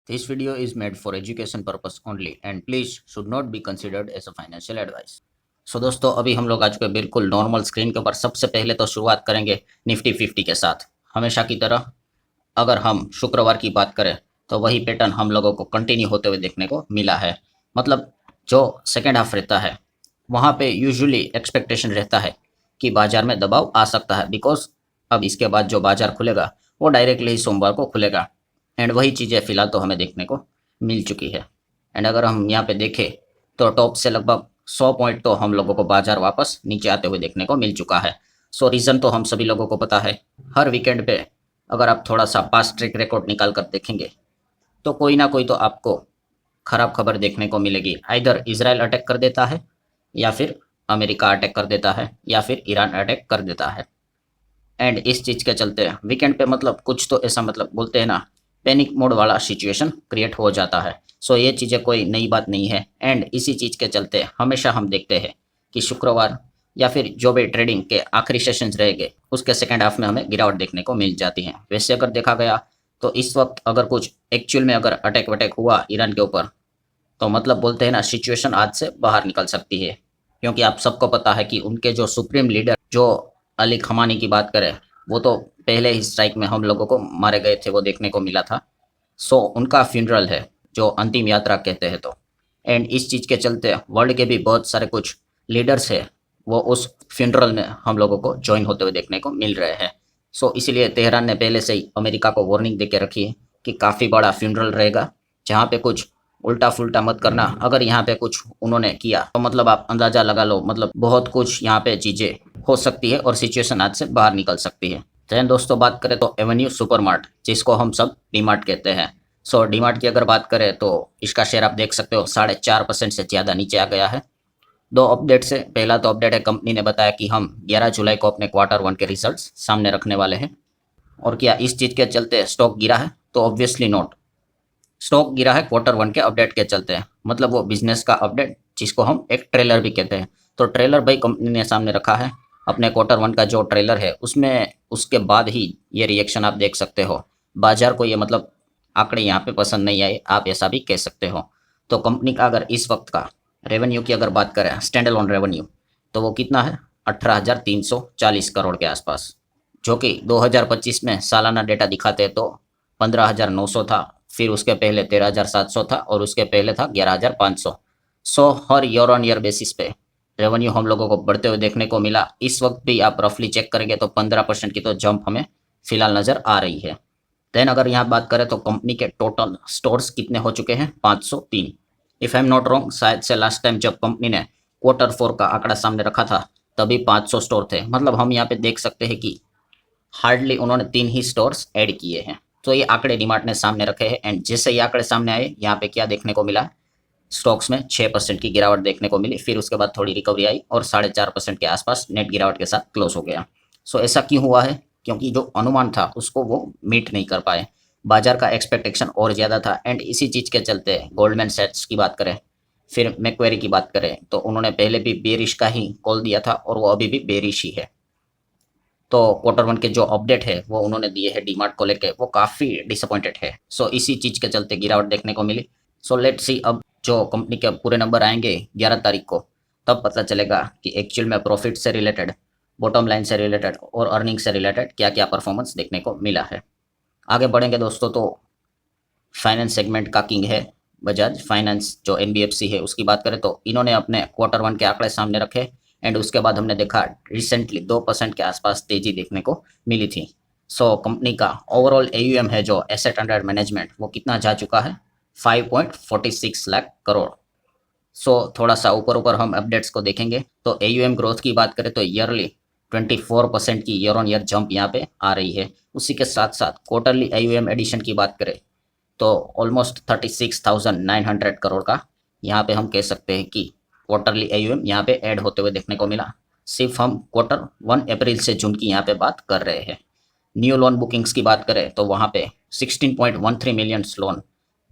This video is made for education purpose only and please should not be considered as a financial advice. सो दोस्तों अभी हम लोग आज के बिल्कुल नॉर्मल स्क्रीन के ऊपर सबसे पहले तो शुरुआत करेंगे निफ्टी 50 के साथ। हमेशा की तरह अगर हम शुक्रवार की बात करें तो वही पैटर्न हम लोगों को कंटिन्यू होते हुए देखने को मिला है। मतलब जो सेकेंड हाफ रहता है वहाँ पे यूजुअली एक्सपेक्टेशन रहता है कि बाजार में दबाव आ सकता है, बिकॉज अब इसके बाद जो बाजार खुलेगा वो डायरेक्टली सोमवार को खुलेगा एंड वही चीज़ें फिलहाल तो हमें देखने को मिल चुकी है। एंड अगर हम यहाँ पे देखें तो टॉप से लगभग 100 पॉइंट तो हम लोगों को बाजार वापस नीचे आते हुए देखने को मिल चुका है। सो रीज़न तो हम सभी लोगों को पता है। हर वीकेंड पे अगर आप थोड़ा सा पास्ट ट्रैक रिकॉर्ड निकाल कर देखेंगे तो कोई ना कोई तो आपको खराब खबर देखने को मिलेगी। आइदर इजराइल अटैक कर देता है या फिर अमेरिका अटैक कर देता है या फिर ईरान अटैक कर देता है। एंड इस चीज़ के चलते वीकेंड पे मतलब कुछ तो ऐसा मतलब बोलते हैं ना, पैनिक मोड वाला सिचुएशन क्रिएट हो जाता है। सो ये चीज़ें कोई नई बात नहीं है एंड इसी चीज़ के चलते हमेशा हम देखते हैं कि शुक्रवार या फिर जो भी ट्रेडिंग के आखिरी सेशंस रहेंगे उसके सेकेंड हाफ में हमें गिरावट देखने को मिल जाती है। वैसे अगर देखा गया तो इस वक्त अगर कुछ एक्चुअल में अगर अटैक वटैक हुआ ईरान के ऊपर तो मतलब बोलते हैं ना, सिचुएशन आज से बाहर निकल सकती है। क्योंकि आप सबको पता है कि उनके जो सुप्रीम लीडर जो अली खमानी की बात करें वो तो पहले ही स्ट्राइक में हम लोगों को मारे गए थे, वो देखने को मिला था। सो उनका फ्यूनरल है जो अंतिम यात्रा कहते हैं तो। एंड इस चीज़ के चलते वर्ल्ड के भी बहुत सारे कुछ लीडर्स है वो उस फ्यूनरल में हम लोगों को ज्वाइन होते हुए देखने को मिल रहे हैं। सो इसीलिए तेहरान ने पहले से ही अमेरिका को वार्निंग दे के रखी है कि काफ़ी बड़ा फ्यूनरल रहेगा, जहाँ पे कुछ उल्टा फुल्टा मत करना। अगर यहाँ पे कुछ उन्होंने किया तो मतलब आप अंदाजा लगा लो, मतलब बहुत कुछ यहाँ पे चीज़ें हो सकती है और सिचुएशन आज से बाहर निकल सकती है। देन दोस्तों बात करें तो एवेन्यू सुपरमार्ट, जिसको हम सब डीमार्ट कहते हैं। सो डीमार्ट की अगर बात करें तो इसका शेयर आप देख सकते हो 4.5% से ज़्यादा नीचे आ गया है। दो अपडेट से, पहला तो अपडेट है कंपनी ने बताया कि हम 11 जुलाई को अपने Q1 के रिजल्ट्स सामने रखने वाले हैं। और क्या इस चीज़ के चलते स्टॉक गिरा है? तो ऑब्वियसली नॉट। स्टॉक गिरा है Q1 के अपडेट के चलते हैं, मतलब वो बिजनेस का अपडेट जिसको हम एक ट्रेलर भी कहते हैं। तो ट्रेलर भाई कंपनी ने सामने रखा है अपने Q1 का जो ट्रेलर है उसमें, उसके बाद ही ये रिएक्शन आप देख सकते हो। बाजार को ये मतलब आंकड़े यहाँ पे पसंद नहीं आए, आप ऐसा भी कह सकते हो। तो कंपनी का अगर इस वक्त का रेवेन्यू की अगर बात करें, स्टैंड अलोन रेवेन्यू, तो वो कितना है 18,340 करोड़ के आसपास, जो कि 2025 में सालाना डेटा दिखाते तो 15,900 था, फिर उसके पहले 13,700 था और उसके पहले था 11,500। सो हर ईयर ऑन ईयर बेसिस पे रेवेन्यू हम लोगों को बढ़ते हुए देखने को मिला। इस वक्त भी आप रफली चेक करेंगे तो 15% की तो जंप हमें फिलहाल नज़र आ रही है। देन अगर यहाँ बात करें तो कंपनी के टोटल स्टोर्स कितने हो चुके हैं? 503। If I am not wrong, शायद से लास्ट टाइम जब कंपनी ने Q4 का आंकड़ा सामने रखा था तभी 500 स्टोर थे। मतलब हम यहाँ पे देख सकते हैं कि हार्डली उन्होंने 3 ही स्टोर्स ऐड किए हैं। तो ये आंकड़े डीमार्ट ने सामने रखे हैं एंड जैसे ये आंकड़े सामने आए यहाँ पे क्या देखने को मिला, स्टॉक्स में 6% की गिरावट देखने को मिली, फिर उसके बाद थोड़ी रिकवरी आई और 4.5% के आसपास नेट गिरावट के साथ क्लोज हो गया। सो ऐसा क्यों हुआ है? क्योंकि जो अनुमान था उसको वो मीट नहीं कर पाए, बाजार का एक्सपेक्टेशन और ज़्यादा था। एंड इसी चीज़ के चलते गोल्डमैन सैक्स की बात करें, फिर मैक्वेरी की बात करें तो उन्होंने पहले भी बेरिश का ही कॉल दिया था और वो अभी भी बेरिश ही है। तो Q1 के जो अपडेट है वो उन्होंने दिए हैं डीमार्ट को लेके, वो काफ़ी डिसअपॉइंटेड है। सो इसी चीज़ के चलते गिरावट देखने को मिली। सो लेट्स सी अब जो कंपनी के पूरे नंबर आएंगे 11 तारीख को, तब पता चलेगा कि एक्चुअल में प्रॉफिट से रिलेटेड, बॉटम लाइन से रिलेटेड और अर्निंग से रिलेटेड क्या क्या परफॉर्मेंस देखने को मिला है। आगे बढ़ेंगे दोस्तों तो फाइनेंस सेगमेंट का किंग है बजाज फाइनेंस, जो एनबीएफसी है उसकी बात करें तो इन्होंने अपने Q1 के आंकड़े सामने रखे एंड उसके बाद हमने देखा रिसेंटली 2% के आसपास तेजी देखने को मिली थी। सो कंपनी का ओवरऑल एयूएम है जो एसेट अंडर मैनेजमेंट, वो कितना जा चुका है? 5.46 लाख करोड़। सो थोड़ा सा ऊपर ऊपर हम अपडेट्स को देखेंगे तो एयूएम ग्रोथ की बात करें तो ईयरली 24% की ईयर ऑन ईयर जंप यहाँ पे आ रही है। उसी के साथ साथ क्वार्टरली एयूएम एडिशन की बात करें तो ऑलमोस्ट 36,900 करोड़ का यहाँ पे हम कह सकते हैं कि क्वार्टरली एयूएम यहाँ पे ऐड होते हुए देखने को मिला। सिर्फ हम Q1 अप्रैल से जून की यहाँ पे बात कर रहे हैं। न्यू लोन बुकिंग्स की बात करें तो वहाँ पे 16.13 मिलियन लोन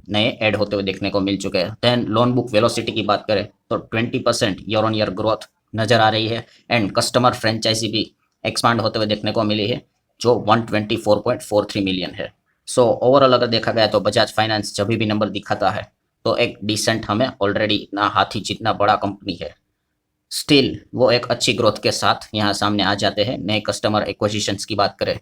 नए ऐड होते हुए देखने को मिल चुके हैं। देन लोन बुक वेलोसिटी की बात करें तो 20% ईयर ऑन ईयर ग्रोथ नज़र आ रही है एंड कस्टमर फ्रेंचाइजी भी एक्सपांड होते हुए देखने को मिली है जो 124.43 मिलियन है। सो ओवरऑल अगर देखा गया तो बजाज फाइनेंस जब भी नंबर दिखाता है तो एक डिसेंट, हमें ऑलरेडी इतना हाथी जितना बड़ा कंपनी है, स्टिल वो एक अच्छी ग्रोथ के साथ यहाँ सामने आ जाते हैं। नए कस्टमर एक्विजिशंस की बात करें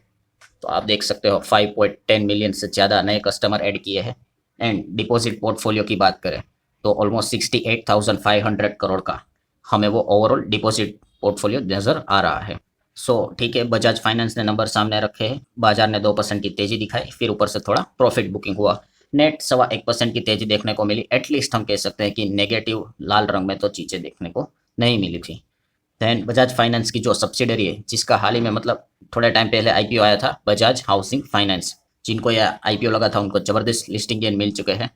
तो आप देख सकते हो 5.10 मिलियन से ज़्यादा नए कस्टमर ऐड किए हैं। एंड डिपॉजिट पोर्टफोलियो की बात करें तो ऑलमोस्ट 68,500 करोड़ का हमें वो ओवरऑल डिपॉजिट पोर्टफोलियो नज़र आ रहा है। सो ठीक है, बजाज फाइनेंस ने नंबर सामने रखे हैं, बाजार ने 2% की तेजी दिखाई, फिर ऊपर से थोड़ा प्रॉफिट बुकिंग हुआ, नेट 1.25% की तेजी देखने को मिली। एटलीस्ट हम कह सकते हैं कि नेगेटिव लाल रंग में तो चीज़ें देखने को नहीं मिली थी। दैन बजाज फाइनेंस की जो सब्सिडरी है, जिसका हाल ही में मतलब थोड़े टाइम पहले आईपीओ आया था, बजाज हाउसिंग फाइनेंस, जिनको यह आईपीओ लगा था उनको ज़बरदस्त लिस्टिंग गेन मिल चुके हैं।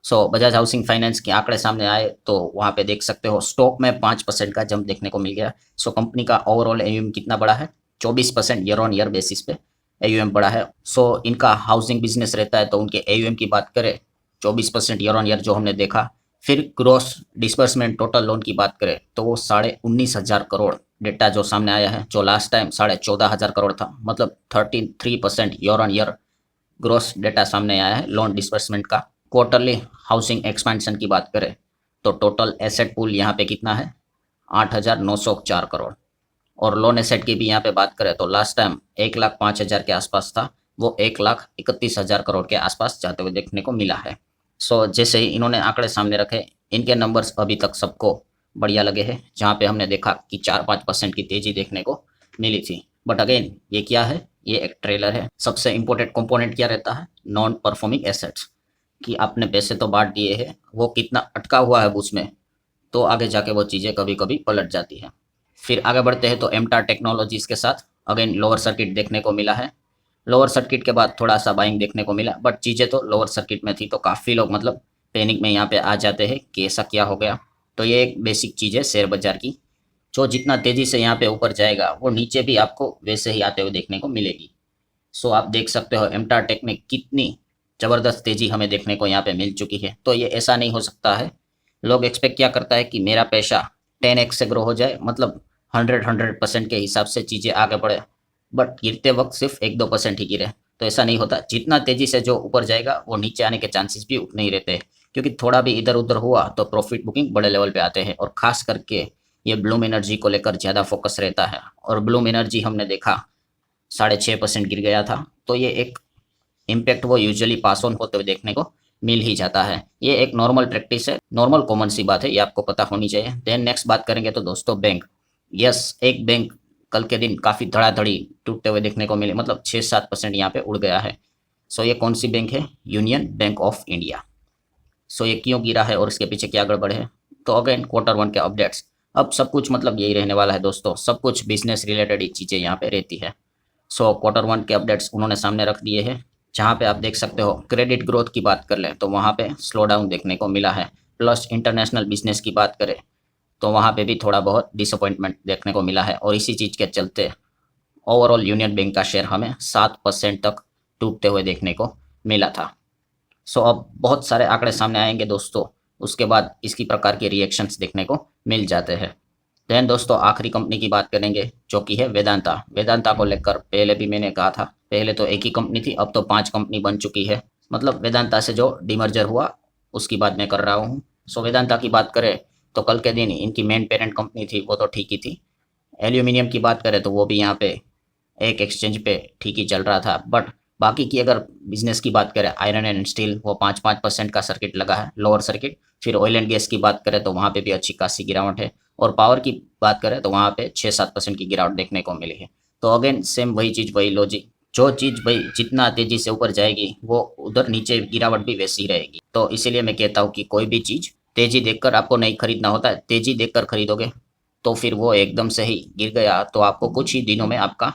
सो बजाज हाउसिंग फाइनेंस के आंकड़े सामने आए तो वहाँ पे देख सकते हो स्टॉक में 5% का जंप देखने को मिल गया। सो कंपनी का ओवरऑल एयूएम कितना बड़ा है, 24% ईयर ऑन ईयर बेसिस पे एयूएम बढ़ा है। सो इनका हाउसिंग बिजनेस रहता है तो उनके एयूएम की बात करें 24% ईयर ऑन ईयर जो हमने देखा। फिर ग्रोस डिस्बर्समेंट टोटल लोन की बात करें तो वो 19,500 करोड़ डेटा जो सामने आया है, जो लास्ट टाइम 14,500 करोड़ था, मतलब 33% year on year gross data सामने आया है लोन डिस्बर्समेंट का। क्वार्टरली हाउसिंग एक्सपेंशन की बात करें तो टोटल एसेट पूल यहाँ पे कितना है, 8,904 करोड़। और लोन एसेट की भी यहाँ पे बात करें तो लास्ट टाइम 1,05,000 के आसपास था, वो 1,31,000 करोड़ के आसपास जाते हुए देखने को मिला है। सो जैसे ही इन्होंने आंकड़े सामने रखे, इनके नंबर्स अभी तक सबको बढ़िया लगे हैं, जहाँ पे हमने देखा कि 4-5% की तेजी देखने को मिली थी। बट अगेन ये क्या है, ये एक ट्रेलर है। सबसे इंपॉर्टेंट कंपोनेंट क्या रहता है, नॉन परफॉर्मिंग एसेट्स, कि आपने पैसे तो बांट दिए हैं, वो कितना अटका हुआ है उसमें, तो आगे जाके वो चीज़ें कभी कभी पलट जाती हैं। फिर आगे बढ़ते हैं तो एमटार टेक्नोलॉजीज के साथ अगेन लोअर सर्किट देखने को मिला है। लोअर सर्किट के बाद थोड़ा सा बाइंग देखने को मिला, बट चीज़ें तो लोअर सर्किट में थी तो काफ़ी लोग मतलब पैनिक में यहाँ पे आ जाते हैं कि ऐसा क्या हो गया। तो ये एक बेसिक चीज़ है शेयर बाजार की, जो जितना तेज़ी से यहाँ पे ऊपर जाएगा वो नीचे भी आपको वैसे ही आते हुए देखने को मिलेगी। सो आप देख सकते हो एमटार टेक में कितनी ज़बरदस्त तेज़ी हमें देखने को यहाँ पे मिल चुकी है। तो ये ऐसा नहीं हो सकता है, लोग एक्सपेक्ट क्या करता है कि मेरा पैसा 10x से ग्रो हो जाए, मतलब 100% के हिसाब से चीज़ें आगे बढ़े, बट गिरते वक्त सिर्फ 1-2% ही गिरे। तो ऐसा नहीं होता, जितना तेज़ी से जो ऊपर जाएगा वो नीचे आने के चांसेस भी उतने ही रहते हैं, क्योंकि थोड़ा भी इधर उधर हुआ तो प्रॉफिट बुकिंग बड़े लेवल पे आते हैं। और खास करके ये ब्लूम एनर्जी को लेकर ज़्यादा फोकस रहता है, और ब्लूम एनर्जी हमने देखा 6.5% गिर गया था। तो ये एक इम्पैक्ट वो यूजुअली पास ऑन होते हुए देखने को मिल ही जाता है। ये एक नॉर्मल प्रैक्टिस है, नॉर्मल कॉमन सी बात है, ये आपको पता होनी चाहिए। देन नेक्स्ट बात करेंगे तो दोस्तों बैंक, यस एक बैंक कल के दिन काफ़ी धड़ाधड़ी टूटते हुए देखने को मिले, मतलब 6-7% यहाँ पे उड़ गया है। सो ये कौन सी बैंक है, यूनियन बैंक ऑफ इंडिया। सो ये क्यों गिरा है और इसके पीछे क्या गड़बड़ है, तो अगेन Q1 के अपडेट्स, अब सब कुछ मतलब यही रहने वाला है दोस्तों, सब कुछ बिजनेस रिलेटेड ही चीज़ें यहाँ पे रहती है। सो Q1 के अपडेट्स उन्होंने सामने रख दिए हैं, जहाँ पे आप देख सकते हो क्रेडिट ग्रोथ की बात कर लें तो वहाँ पे स्लो डाउन देखने को मिला है। प्लस इंटरनेशनल बिजनेस की बात करें तो वहाँ पे भी थोड़ा बहुत डिसअपॉइंटमेंट देखने को मिला है, और इसी चीज़ के चलते ओवरऑल यूनियन बैंक का शेयर हमें 7% तक टूटते हुए देखने को मिला था। सो अब बहुत सारे आंकड़े सामने आएंगे दोस्तों, उसके बाद इसकी प्रकार के रिएक्शंस देखने को मिल जाते हैं। देन दोस्तों आखिरी कंपनी की बात करेंगे जो कि है वेदांता। वेदांता को लेकर पहले भी मैंने कहा था, पहले तो एक ही कंपनी थी, अब तो 5 कंपनी बन चुकी है। मतलब वेदांता से जो डीमर्जर हुआ उसकी बात मैं कर रहा हूँ। सो वेदांता की बात करें तो कल के दिन इनकी मेन पेरेंट कंपनी थी वो तो ठीक ही थी। एल्यूमिनियम की बात करें तो वो भी यहाँ पे एक एक्सचेंज पे ठीक ही चल रहा था, बट बाकी की अगर बिजनेस की बात करें आयरन एंड स्टील, वो 5-5% का सर्किट लगा है, लोअर सर्किट। फिर ऑयल एंड गैस की बात करें तो वहाँ पे भी अच्छी खासी गिरावट है, और पावर की बात करें तो वहाँ पे 6-7% की गिरावट देखने को मिली है। तो अगेन सेम वही चीज़ वही लॉजिक, जो चीज़ भाई जितना तेज़ी से ऊपर जाएगी वो उधर नीचे गिरावट भी वैसी रहेगी। तो इसीलिए मैं कहता हूँ कि कोई भी चीज़ तेज़ी देखकर आपको नहीं खरीदना होता है, तेज़ी देखकर खरीदोगे तो फिर वो एकदम से ही गिर गया तो आपको कुछ ही दिनों में आपका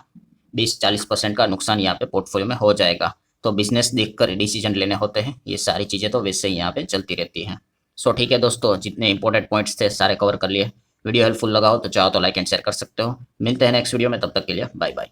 20-40% का नुकसान यहाँ पे पोर्टफोलियो में हो जाएगा। तो बिजनेस देखकर डिसीजन लेने होते हैं, ये सारी चीज़ें तो वैसे ही यहाँ पे चलती रहती हैं। सो ठीक है दोस्तों, जितने इंपॉर्टेंट पॉइंट्स थे सारे कवर कर लिए। वीडियो हेल्पफुल लगा हो तो चाहो तो लाइक एंड शेयर कर सकते हो। मिलते हैं नेक्स्ट वीडियो में, तब तक के लिए बाय बाय।